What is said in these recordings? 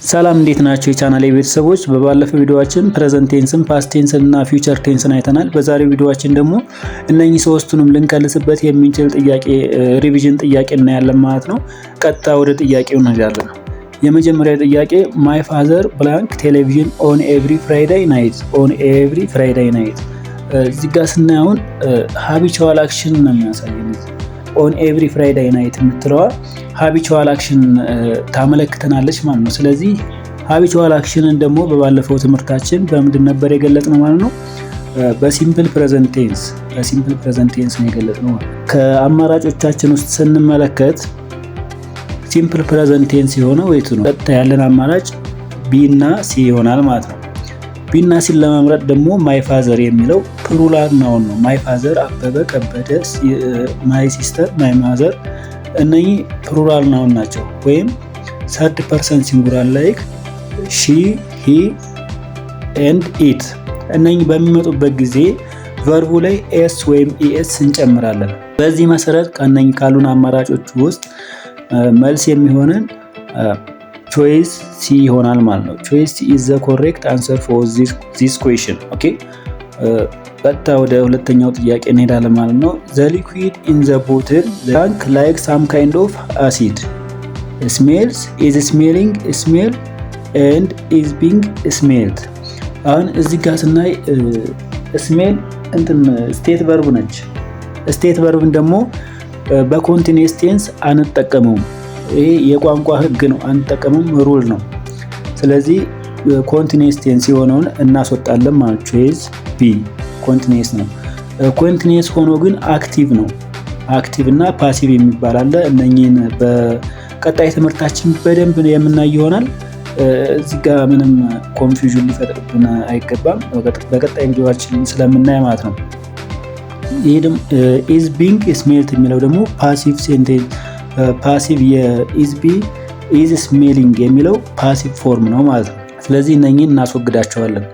ሰላም እንዴት ናቸው የቻናሌ ቤተሰቦች? በባለፈው ቪዲዮአችን ፕሬዘንት ቴንስን፣ ፓስት ቴንስን እና ፊውቸር ቴንስን አይተናል። በዛሬው ቪዲዮአችን ደግሞ እነኚህ ሶስቱንም ልንከልስበት የምንችል ጥያቄ ሪቪዥን ጥያቄ እናያለን ማለት ነው። ቀጥታ ወደ ጥያቄው እንሄዳለን። የመጀመሪያው ጥያቄ ማይ ፋዘር ብላንክ ቴሌቪዥን ኦን ኤቭሪ ፍራይዴይ ናይት። እዚህ ጋር ስናየውን ሃቢቹዋል አክሽን ነው የሚያሳየን። ኦን ኤቭሪ ፍራይዴይ ናይት የምትለዋ ሃቢቹዋል አክሽን ታመለክተናለች ማለት ነው። ስለዚህ ሃቢቹዋል አክሽንን ደግሞ በባለፈው ትምህርታችን በምንድን ነበር የገለጽነው ማለት ነው? በሲምፕል ፕሬዘንት ቴንስ ነው የገለጽነው። ከአማራጮቻችን ውስጥ ስንመለከት ሲምፕል ፕሬዘንት ቴንስ የሆነው የቱ ነው? ቀጥታ ያለን አማራጭ ቢ እና ሲ ይሆናል ማለት ነው። ቢ እና ሲን ለመምረጥ ደግሞ ማይ ፋዘር የሚለው ፕሉራል ናውን ነው። ማይ ፋዘር አበበ፣ ከበደ፣ ማይ ሲስተር፣ ማይ ማዘር እነኚህ ፕሉራል ናውን ናቸው። ወይም ሰርድ ፐርሰን ሲንጉላር ላይክ ሺ፣ ሂ ኤንድ ኢት እነኚህ በሚመጡበት ጊዜ ቨርቡ ላይ ኤስ ወይም ኢኤስ እንጨምራለን። በዚህ መሰረት ከእነኚህ ካሉን አማራጮች ውስጥ መልስ የሚሆነን ቾይስ ሲ ይሆናል ማለት ነው። ቾይስ ሲ ኢዝ ዘ ኮሬክት አንሰር ፎር ዚስ ኩዌስችን። ኦኬ ቀጥታ ወደ ሁለተኛው ጥያቄ እንሄዳለን ማለት ነው። ዘ ሊኩዊድ ኢን ዘ ቦትል ድራንክ ላይክ ሳም ካይንድ ኦፍ አሲድ ስሜልስ ኢዝ ስሜሊንግ ስሜል ኤንድ ኢዝ ቢንግ ስሜልድ። አሁን እዚህ ጋር ስናይ ስሜል ስቴት ቨርብ ነች። ስቴት ቨርብን ደግሞ በኮንቲኒየስ ቴንስ አንጠቀመውም። ይሄ የቋንቋ ህግ ነው፣ አንጠቀመውም፣ ሩል ነው። ስለዚህ ኮንቲኒየስ ቴንስ የሆነውን እናስወጣለን ማለት ነው። ቾይስ ቢ ኮንቲኒየስ ነው። ኮንቲኒየስ ሆኖ ግን አክቲቭ ነው። አክቲቭ እና ፓሲቭ የሚባል አለ። እነኚህን በቀጣይ ትምህርታችን በደንብ የምናይ ይሆናል። እዚህ ጋር ምንም ኮንፊውዥን ሊፈጥርብን አይገባም፣ በቀጣይ ቪዲዮአችን ስለምናይ ማለት ነው። ይሄ ደግሞ ኢዝ ቢንግ ስሜልት የሚለው ደግሞ ፓሲቭ ሴንቴንስ ፓሲቭ ኢዝ ስሜሊንግ የሚለው ፓሲቭ ፎርም ነው ማለት ነው። ስለዚህ እነኚህን እናስወግዳቸዋለን።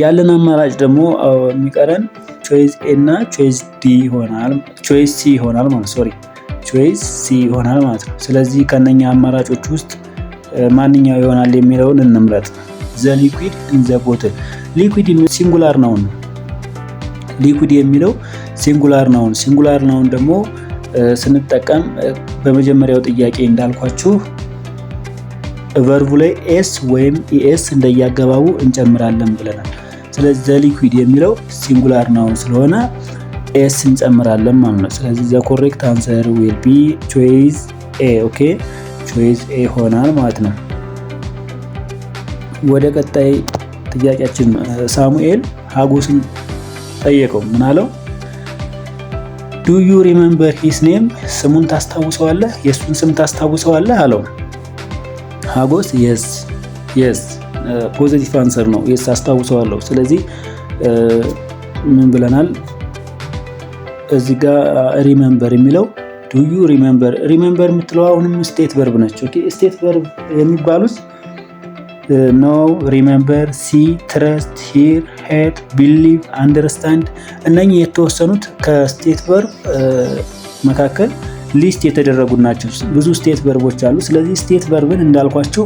ያለን አማራጭ ደግሞ የሚቀረን ቾይስ ኤ እና ቾይስ ሲ ይሆናል ማለት ነው። ስለዚህ ከነኛ አማራጮች ውስጥ ማንኛው ይሆናል የሚለውን እንምረጥ። ዘ ሊኩዊድ ኢን ዘ ቦትል። ሊኩዊድ ሲንጉላር ናውን ነው። ሊኩዊድ የሚለው ሲንጉላር ናውን ደግሞ ስንጠቀም በመጀመሪያው ጥያቄ እንዳልኳችሁ ቨርቡ ላይ ኤስ ወይም ኢኤስ እንደያገባቡ እንጨምራለን ብለናል። ስለዚህ ዘ ሊኩዊድ የሚለው ሲንጉላር ናውን ስለሆነ ኤስ እንጨምራለን ማለት ነው። ስለዚህ ዘ ኮሬክት አንሰር ዊል ቢ ቾይስ ኤ። ኦኬ ቾይስ ኤ ሆናል ማለት ነው። ወደ ቀጣይ ጥያቄያችን ሳሙኤል ሀጎስን ጠየቀው። ምን አለው? ዱ ዩ ሪሜምበር ሂስ ኔም? ስሙን ታስታውሰዋለህ? የእሱን ስም ታስታውሰዋለህ አለው። ሀጎስ የስ ፖዚቲቭ አንሰር ነው። የስ አስታውሰዋለሁ። ስለዚህ ምን ብለናል እዚህ ጋር? ሪሜምበር የሚለው ዱ ዩ ሪሜምበር የምትለው አሁንም ስቴት ቨርብ ነች። ኦኬ ስቴት ቨርብ የሚባሉት ኖው፣ ሪሜምበር፣ ሲ፣ ትረስት፣ ሂር፣ ሄድ፣ ቢሊቭ፣ አንደርስታንድ እነኚህ የተወሰኑት ከስቴት ቨርብ መካከል ሊስት የተደረጉ ናቸው። ብዙ ስቴት ቨርቦች አሉ። ስለዚህ ስቴት ቨርብን እንዳልኳቸው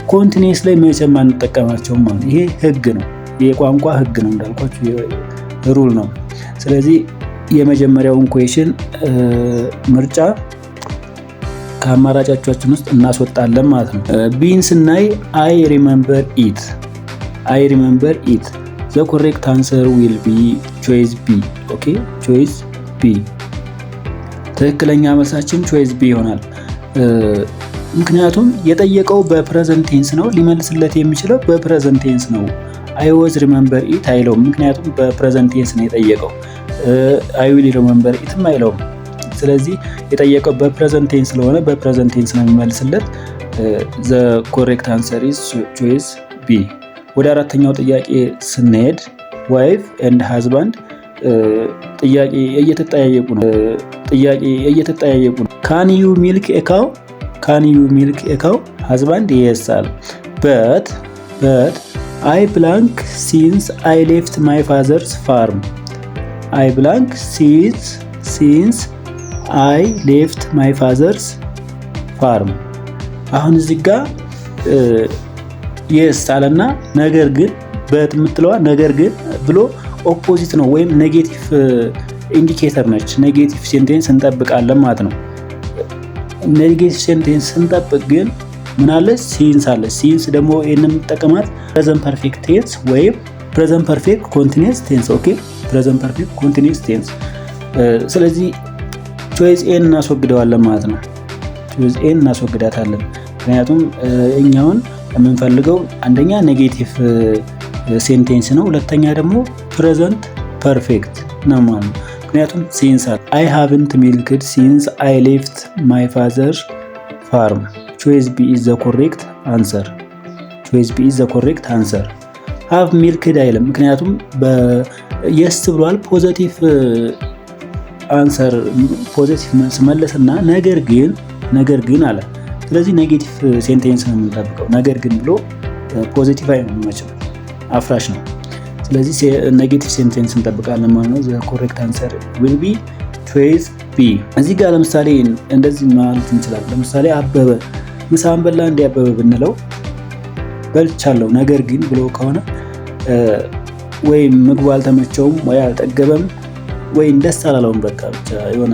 ኮንቲኒየስ ላይ መቼም አንጠቀማቸውም ማለት ይሄ ህግ ነው፣ የቋንቋ ህግ ነው፣ እንዳልኳቸው ሩል ነው። ስለዚህ የመጀመሪያውን ኩዌሽን ምርጫ ከአማራጫችን ውስጥ እናስወጣለን ማለት ነው። ቢን ስናይ አይ ሪሜምበር ኢት ዘ ኮሬክት አንሰር ዊል ቢ ቾይስ ቢ። ኦኬ ቾይስ ቢ ትክክለኛ መልሳችን ቾይስ ቢ ይሆናል። ምክንያቱም የጠየቀው በፕሬዘንት ቴንስ ነው፣ ሊመልስለት የሚችለው በፕሬዘንት ቴንስ ነው። አይ ዋዝ ሪሜምበር ኢት አይለውም፣ ምክንያቱም በፕሬዘንት ቴንስ ነው የጠየቀው። አይ ዊል ሪሜምበር ኢትም አይለውም። ስለዚህ የጠየቀው በፕሬዘንት ቴንስ ስለሆነ በፕሬዘንት ቴንስ ነው የሚመልስለት። ዘ ኮሬክት አንሰር ኢዝ ቾይስ ቢ። ወደ አራተኛው ጥያቄ ስንሄድ ዋይፍ ኤንድ ሃዝባንድ ጥያቄ እየተጠያየቁ ነው። ካን ዩ ሚልክ ኤ ካው? ሃዝባንድ የሳል በት አይ ብላንክ ሲንስ አይ ሌፍት ማይ ፋዘርስ ፋርም። አይ ብላንክ ሲንስ አይ ሌፍት ማይ ፋዘርስ ፋርም። አሁን እዚህ ጋር የስ አለና ነገር ግን በምትለዋ ነገር ግን ብሎ ኦፖዚት ነው ወይም ኔጌቲቭ ኢንዲኬተር ነች። ኔጌቲቭ ሴንቴንስ እንጠብቃለን ማለት ነው። ኔጌቲቭ ሴንቴንስ ስንጠብቅ ግን ምን አለ? ሲንስ አለ። ሲንስ ደግሞ ይሄንን የምንጠቀማት ፕሬዘንት ፐርፌክት ቴንስ ወይም ፕሬዘንት ፐርፌክት ኮንቲኒየስ ቴንስ። ኦኬ ፕሬዘንት ፐርፌክት ኮንቲኒየስ ቴንስ። ስለዚህ ቾይስ ኤን እናስወግደዋለን ማለት ነው። ቾይስ ኤን እናስወግዳታለን። ምክንያቱም እኛውን የምንፈልገው አንደኛ ኔጌቲቭ ሴንቴንስ ነው፣ ሁለተኛ ደግሞ ፕሬዘንት ፐርፌክት ነው ማለት ነው። ምክንያቱም ሲንስ አይ ሃቭንት ሚልክድ ሲንስ አይ ሌፍት ማይ ፋዘር ፋርም ቾይስ ቢ ኢዝ ዘ ኮሬክት አንሰር። ቾይስ ቢ ኢዝ ዘ ኮሬክት አንሰር። ሃቭ ሚልክድ አይልም፣ ምክንያቱም የስ ብሏል። ፖዘቲቭ አንሰር ፖዘቲቭ መልስ መለሰና ነገር ግን አለ። ስለዚህ ኔጌቲቭ ሴንቴንስ ነው የምንጠብቀው። ነገር ግን ብሎ ፖዚቲቭ አይመችም፣ አፍራሽ ነው። ስለዚህ ኔጌቲቭ ሴንቴንስ እንጠብቃለን ማለት ነው። ዘ ኮሬክት አንሰር ዊል ቢ ቾይስ ቢ። እዚህ ጋር ለምሳሌ እንደዚህ ማለት እንችላለን። ለምሳሌ አበበ ምሳን በላ እንደ አበበ ብንለው በልቻለሁ ነገር ግን ብሎ ከሆነ ወይም ምግቡ አልተመቸውም ወይ አልጠገበም ወይ ደስ አላለውም፣ በቃ ብቻ የሆነ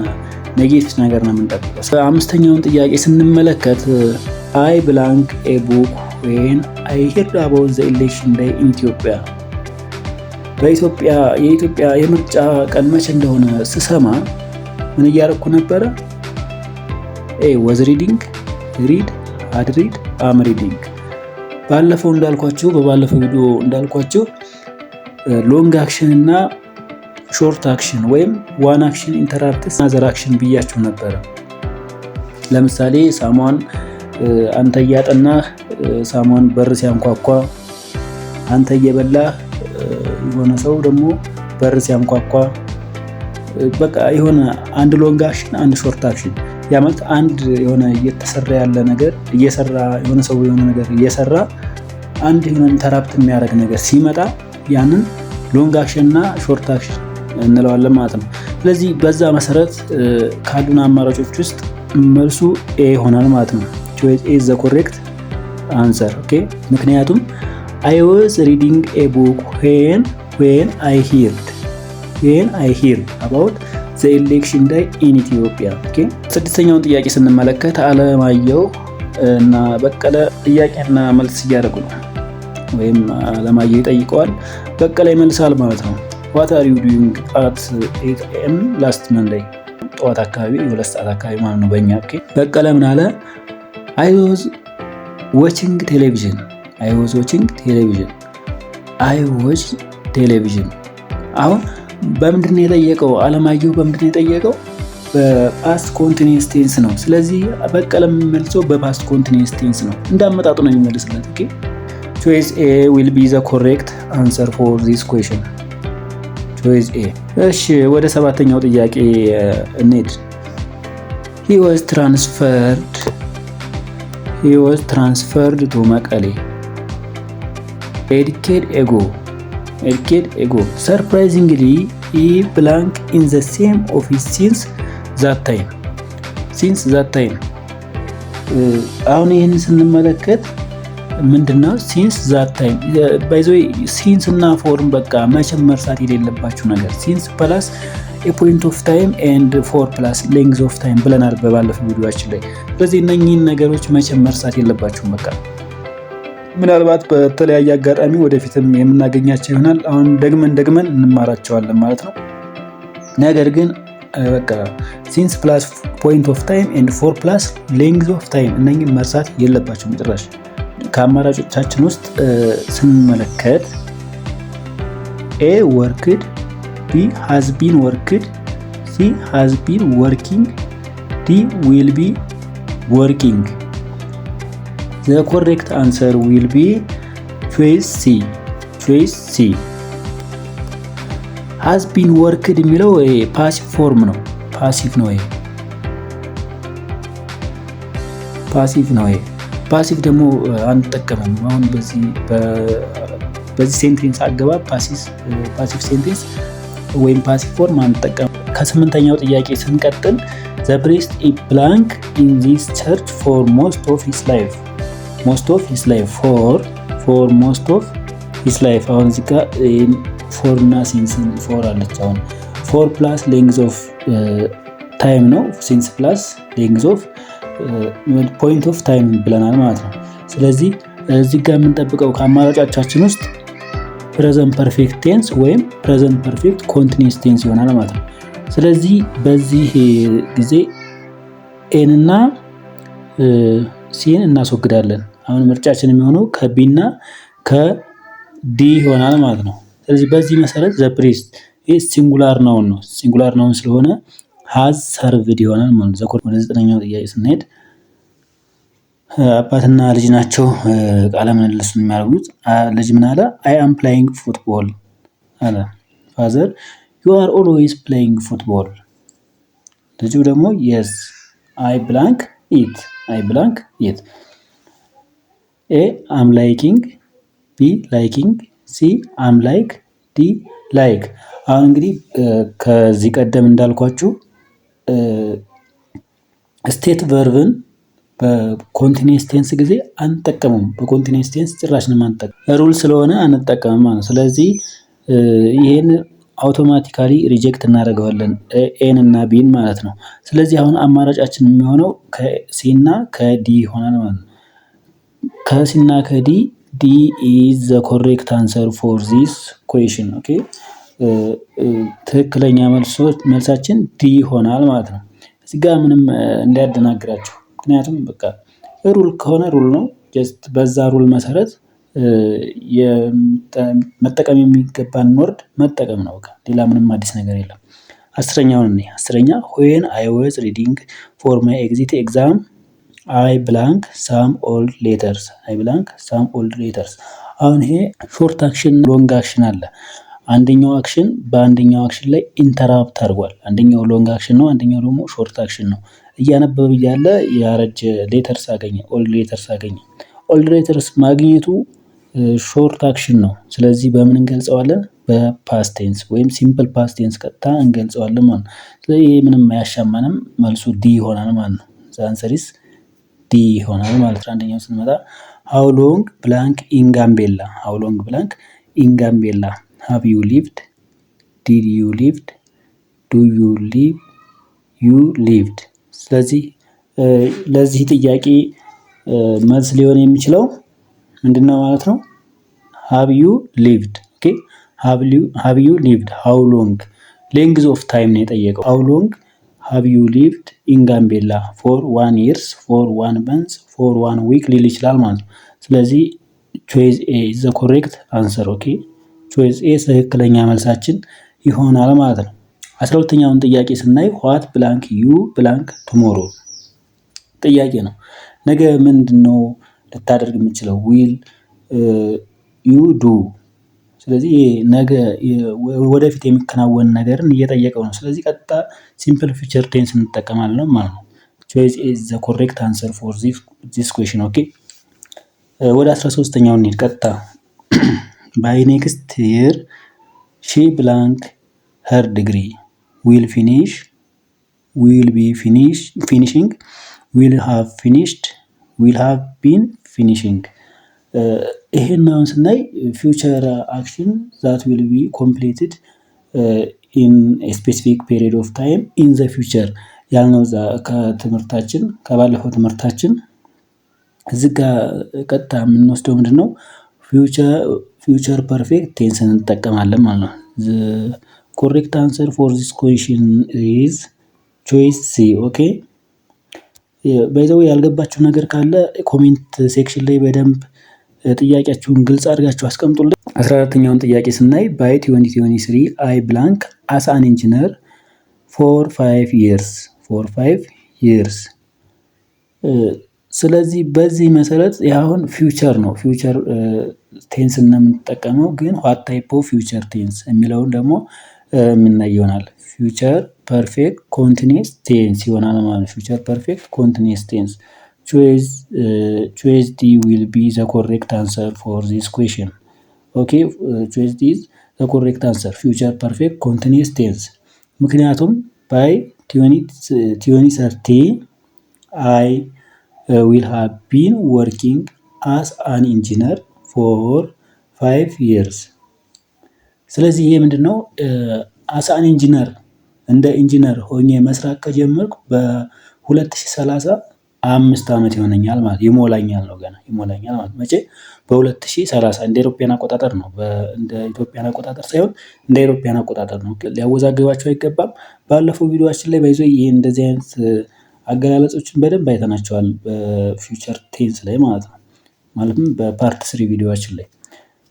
ኔጌቲቭ ነገር ነው የምንጠብቀው። አምስተኛውን ጥያቄ ስንመለከት አይ ብላንክ ኤ ቡክ ዌን አይ ሄርድ አባውት ዘ ኢሌክሽን ዴይ ኢን ኢትዮጵያ። የኢትዮጵያ የምርጫ ቀን መቼ እንደሆነ ስሰማ ምን እያደረኩ ነበረ? ኤ ወዝ ሪዲንግ፣ ሪድ፣ ሃድ ሪድ፣ አም ሪዲንግ። ባለፈው እንዳልኳችሁ በባለፈው ቪዲዮ እንዳልኳችሁ ሎንግ አክሽን እና ሾርት አክሽን ወይም ዋን አክሽን ኢንተራክትስ አዘር አክሽን ብያችሁ ነበረ። ለምሳሌ ሳሟን አንተ እያጠናህ ሳሟን በር ሲያንኳኳ፣ አንተ እየበላህ የሆነ ሰው ደግሞ በር ሲያንኳኳ፣ በቃ የሆነ አንድ ሎንግ አክሽን አንድ ሾርት አክሽን። ያ ማለት አንድ የሆነ እየተሰራ ያለ ነገር እየሰራ የሆነ ሰው የሆነ ነገር እየሰራ አንድ የሆነ ኢንተራፕት የሚያደርግ ነገር ሲመጣ ያንን ሎንግ አክሽን እና ሾርት አክሽን እንለዋለን ማለት ነው። ስለዚህ በዛ መሰረት ካሉን አማራጮች ውስጥ መልሱ ኤ ይሆናል ማለት ነው። ቾይስ ኤ ኢዝ ዘ ኮሬክት አንሰር። ኦኬ ምክንያቱም I was reading a book when I heard about the election day in Ethiopia. ኦኬ ስድስተኛውን ጥያቄ ስንመለከት አለማየሁ እና በቀለ ጥያቄና መልስ እያደረጉ ነው፣ ወይም አለማየሁ ይጠይቀዋል፣ በቀለ ይመልሳል ማለት ነው። What are you doing at 8 AM last Monday? ጠዋት አካባቢ 2 ሰዓት አካባቢ ማለት ነው በእኛ። ኦኬ በቀለ ምን አለ? I was watching television. አሁን በምንድን ነው የጠየቀው? አለማየሁ በምንድን ነው የጠየቀው? በፓስት ኮንቲኒየስ ቴንስ ነው። ስለዚህ በቀለ የሚመልሰው በፓስት ኮንቲኒየስ ቴንስ ነው። እንዳመጣጡ ነው የሚመልስለት። ኦኬ ቾይስ ኤ ዊል ቢ ዘ ኮሬክት አንሰር ፎር ዚስ ኩዌስችን። ቾይስ ኤ። እሺ ወደ ሰባተኛው ጥያቄ እንሂድ። he was transferred to መቀሌ a decade ago. Surprisingly, he belonged in the same office since that time. አሁን ይህን ስንመለከት ምንድነው ሲንስ ዛት ታይም? ባይ ዘ ዌይ ሲንስ እና ፎርም በቃ መቼም መርሳት የሌለባችሁ ነገር። ሲንስ ፕላስ a point of time and 4 plus length of time ብለናል በባለፈው ቪዲዮአችን ላይ። ስለዚህ እነኚህን ነገሮች መቼም መርሳት የለባችሁም። በቃ ምናልባት በተለያየ አጋጣሚ ወደፊትም የምናገኛቸው ይሆናል። አሁን ደግመን እንማራቸዋለን ማለት ነው። ነገር ግን በቃ ሲንስ ፕላስ ፖይንት ኦፍ ታይም ኤንድ 4 ፕላስ ሌንግዝ ኦፍ ታይም እነኚህን መርሳት የለባችሁም ጭራሽ። ከአማራጮቻችን ውስጥ ስንመለከት ኤ ወርክድ፣ ቢ ሃዝ ቢን ወርክድ፣ ሲ ሃዝ ቢን ወርኪንግ፣ ዲ ዊል ቢ ወርኪንግ። The correct answer will be choice C. has been worked የሚለው ፓሲቭ ፎርም ነው። ፓሲቭ ነው። ፓሲቭ ደግሞ አንጠቀምም። አሁን በዚህ ሴንቴንስ አገባብ ፓሲቭ ሴንቴንስ ወይም ፓሲቭ ፎርም አንጠቀምም። ከስምንተኛው ጥያቄ ስንቀጥል the priest is blank in this church for most of his life. ሞስት ኦፍ ሂስ ላይፍ ፎር ሞስት ኦፍ ሂስ ላይፍ። አሁን እዚህ ጋር ፎር እና ሲንስ ፎር አለች። አሁን ፎር ፕላስ ሌንግዝ ኦፍ ታይም ነው። ሲንስ ፕላስ ሌንግዝ ኦፍ ፖይንት ኦፍ ታይም ብለናል ማለት ነው። ስለዚህ እዚህ ጋር የምንጠብቀው ከአማራጮቻችን ውስጥ ፕሬዘንት ፐርፌክት ቴንስ ወይም ፕሬዘንት ፐርፌክት ኮንቲኒየስ ቴንስ ይሆናል ማለት ነው። ስለዚህ በዚህ ጊዜ ኤን እና ሲን እናስወግዳለን። አሁን ምርጫችን የሚሆነው ከቢ እና ከዲ ይሆናል ማለት ነው። ስለዚህ በዚህ መሰረት ዘ ፕሪስት ይህ ሲንጉላር ናውን ነው። ሲንጉላር ናውን ስለሆነ ሃዝ ሰርቭድ ይሆናል ማለት ነው። ወደ 9ኛው ጥያቄ ስንሄድ አባትና ልጅ ናቸው ቃለ ምልልሱን የሚያደርጉት። ልጅ ምን አለ? አይ አም ፕሌይንግ ፉትቦል አለ። ፋዘር ዩ አር ኦልዌይስ ፕሌይንግ ፉትቦል። ልጁ ደግሞ የስ አይ ብላንክ ኢት ኤ አም ላይኪንግ፣ ቢ ላይኪንግ፣ ሲ አም ላይክ፣ ዲ ላይክ። አሁን እንግዲህ ከዚህ ቀደም እንዳልኳችሁ ስቴት ቨርብን በኮንቲኒየስ ቴንስ ጊዜ አንጠቀሙም። በኮንቲኒየስ ቴንስ ጭራሽ ነው አንጠቀም፣ ሩል ስለሆነ አንጠቀምም ማለት ነው። ስለዚህ ይሄን አውቶማቲካሊ ሪጀክት እናደርገዋለን ኤን እና ቢን ማለት ነው። ስለዚህ አሁን አማራጫችን የሚሆነው ከሲ እና ከዲ ይሆናል ማለት ነው። ከሲ እና ከዲ ዲ ኢዝ ዘ ኮሬክት አንሰር ፎር ዚስ ኩዌሽን። ኦኬ ትክክለኛ መልሳችን ዲ ይሆናል ማለት ነው። እዚህ ጋር ምንም እንዳያደናግራችሁ፣ ምክንያቱም በቃ ሩል ከሆነ ሩል ነው። ጀስት በዛ ሩል መሰረት መጠቀም የሚገባን ወርድ መጠቀም ነው። በቃ ሌላ ምንም አዲስ ነገር የለም። 10ኛውን እኔ 10ኛ when I was reading for my exit exam I blank some old letters አሁን ይሄ ሾርት አክሽን ሎንግ አክሽን አለ። አንደኛው አክሽን በአንደኛው አክሽን ላይ ኢንተራፕት አድርጓል። አንደኛው ሎንግ አክሽን ነው፣ አንደኛው ደግሞ ሾርት አክሽን ነው። እያነበበ እያለ ያረጀ ሌተርስ አገኘ፣ ኦልድ ሌተርስ አገኘ። ኦልድ ሌተርስ ማግኘቱ ሾርት አክሽን ነው። ስለዚህ በምን እንገልጸዋለን? በፓስት ቴንስ ወይም ሲምፕል ፓስት ቴንስ ቀጥታ እንገልጸዋለን ማለት ነው። ስለዚህ ይሄ ምንም አያሻማንም፣ መልሱ ዲ ይሆናል ማለት ነው። ዘ አንሰር ኢዝ ዲ ይሆናል ማለት ነው። አንደኛው ስንመጣ ሃው ሎንግ ብላንክ ኢን ጋምቤላ ሃቭ ዩ ሊቭድ ዲድ ዩ ሊቭድ ዱ ዩ ሊቭ ዩ ሊቭድ። ስለዚህ ለዚህ ጥያቄ መልስ ሊሆን የሚችለው ምንድነው ማለት ነው? ሃቭ ዩ ሊቭድ። ኦኬ ሃቭ ዩ ሊቭድ ሃው ሎንግ ሌንግዝ ኦፍ ታይም ነው የጠየቀው። ሃው ሎንግ ሃቭ ዩ ሊቭድ ኢን ጋምቤላ ፎር 1 years ፎር 1 month ፎር 1 week ሊል ይችላል ማለት ነው። ስለዚህ ቾይስ ኤ ኢዝ ዘ ኮሬክት አንሰር። ኦኬ ቾይስ ኤ ትክክለኛ መልሳችን ይሆናል ማለት ነው። 12ኛውን ጥያቄ ስናይ ዋት ብላንክ ዩ ብላንክ ቱሞሮ ጥያቄ ነው። ነገ ምንድነው ልታደርግ የምችለው? ዊል ዩ ዱ። ስለዚህ ነገ ወደፊት የሚከናወን ነገርን እየጠየቀው ነው። ስለዚህ ቀጥታ ሲምፕል ፊውቸር ቴንስ እንጠቀማለን ማለት ነው። ቾይስ ኢዝ ዘ ኮሬክት አንሰር ፎር ዚስ ኩዌሽን። ኦኬ ወደ 13ኛው እንሂድ ቀጥታ። ባይ ኔክስት ይር ሺ ብላንክ ሄር ዲግሪ ዊል ፊኒሽ ዊል ቢ ፊኒሽንግ ዊል ሃቭ ፊኒሽድ ዊል ሃቭ ቢን ፊኒሽንግ። ይሄን አሁን ስናይ ፊውቸር አክሽን ዛት ዊል ቢ ኮምፕሊትድ ኢን ስፔሲፊክ ፔሪድ ኦፍ ታይም ኢን ዘ ፊውቸር ያልነው ከትምህርታችን ከባለፈው ትምህርታችን እዚህ ጋር ቀጥታ የምንወስደው ምንድን ነው? ፊውቸር ፐርፌክት ቴንስ እንጠቀማለን ማለት ነው። ኮሬክት አንሰር ፎር ዚስ ኩዌሽን ኢዝ ቾይስ ሲ። ኦኬ በዛው ያልገባችሁ ነገር ካለ ኮሜንት ሴክሽን ላይ በደንብ ጥያቄያችሁን ግልጽ አድርጋችሁ አስቀምጡልኝ። 14ኛውን ጥያቄ ስናይ ባይ 2023 አይ ብላንክ አስ አን ኢንጂነር ፎር 5 years። ስለዚህ በዚህ መሰረት ያሁን ፊውቸር ነው። ፊውቸር ቴንስ እና የምንጠቀመው ግን ዋት ታይፕ ኦፍ ፊውቸር ቴንስ የሚለውን ደግሞ የምናይ ይሆናል። ፊውቸር ፐርፌክት ኮንቲኒየስ ቴንስ ይሆናል ማለት ነው። ፊውቸር ፐርፌክት ኮንቲኒየስ ቴንስ። ቾይስ ዲ ዊል ቢ ዘ ኮሬክት አንሰር ፎር ዚስ ኩዌሽን። ኦኬ ቾይስ ዲ ኢዝ ዘ ኮሬክት አንሰር ፊውቸር ፐርፌክት ኮንቲኒየስ ቴንስ። ምክንያቱም ባይ 2030 አይ ዊል ሃቭ ቢን ወርኪንግ አስ አን ኢንጂነር ፎር 5 years። ስለዚህ ይሄ ምንድነው? አስ አን ኢንጂነር እንደ ኢንጂነር ሆኜ መስራት ከጀመርኩ በ2030 5 ዓመት ይሆነኛል ማለት ይሞላኛል ነው። ገና ይሞላኛል ማለት መቼ? በ2030 እንደ ኢሮፒያን አቆጣጠር ነው። እንደ ኢትዮጵያን አቆጣጠር ሳይሆን እንደ ኢሮፒያን አቆጣጠር ነው። ሊያወዛግባቸው አይገባም። ባለፈው ቪዲዮአችን ላይ ባይዞ ይሄ እንደዚህ አይነት አገላለጾችን በደንብ አይተናቸዋል በፊውቸር ቴንስ ላይ ማለት ነው። ማለትም በፓርት 3 ቪዲዮአችን ላይ።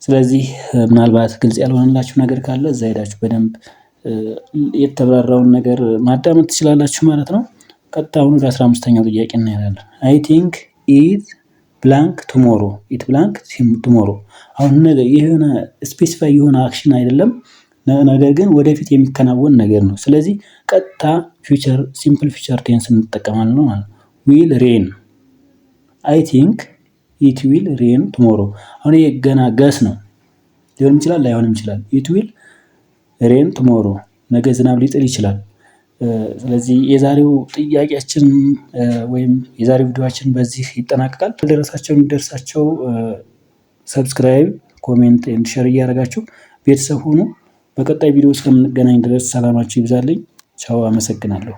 ስለዚህ ምናልባት ግልጽ ያልሆነላችሁ ነገር ካለ እዛ ሄዳችሁ በደንብ የተብራራውን ነገር ማዳመጥ ትችላላችሁ ማለት ነው። ቀጥታ አሁን ወደ 15ኛው ጥያቄ እናያለን። አይ ቲንክ ኢት ብላንክ ቱሞሮ ኢት ብላንክ ቱሞሮ። አሁን ነገር የሆነ ስፔሲፋይ የሆነ አክሽን አይደለም፣ ነገር ግን ወደፊት የሚከናወን ነገር ነው። ስለዚህ ቀጥታ ፊውቸር ሲምፕል ፊውቸር ቴንስ እንጠቀማለን ማለት ነው። ዊል ሬን አይ ቲንክ ኢት ዊል ሬን ቱሞሮ። አሁን ይሄ ገና ገስ ነው፣ ሊሆን ይችላል ላይሆንም ይችላል። ኢት ዊል ሬን ቱሞሮ ነገ ዝናብ ሊጥል ይችላል። ስለዚህ የዛሬው ጥያቄያችን ወይም የዛሬው ቪዲዮአችን በዚህ ይጠናቀቃል። ደረሳቸው እንዲደርሳቸው ሰብስክራይብ፣ ኮሜንት ኤንድ ሼር እያደረጋችሁ ቤተሰብ ሁኑ። በቀጣይ ቪዲዮ እስከምንገናኝ ድረስ ሰላማችሁ ይብዛልኝ። ቻው፣ አመሰግናለሁ።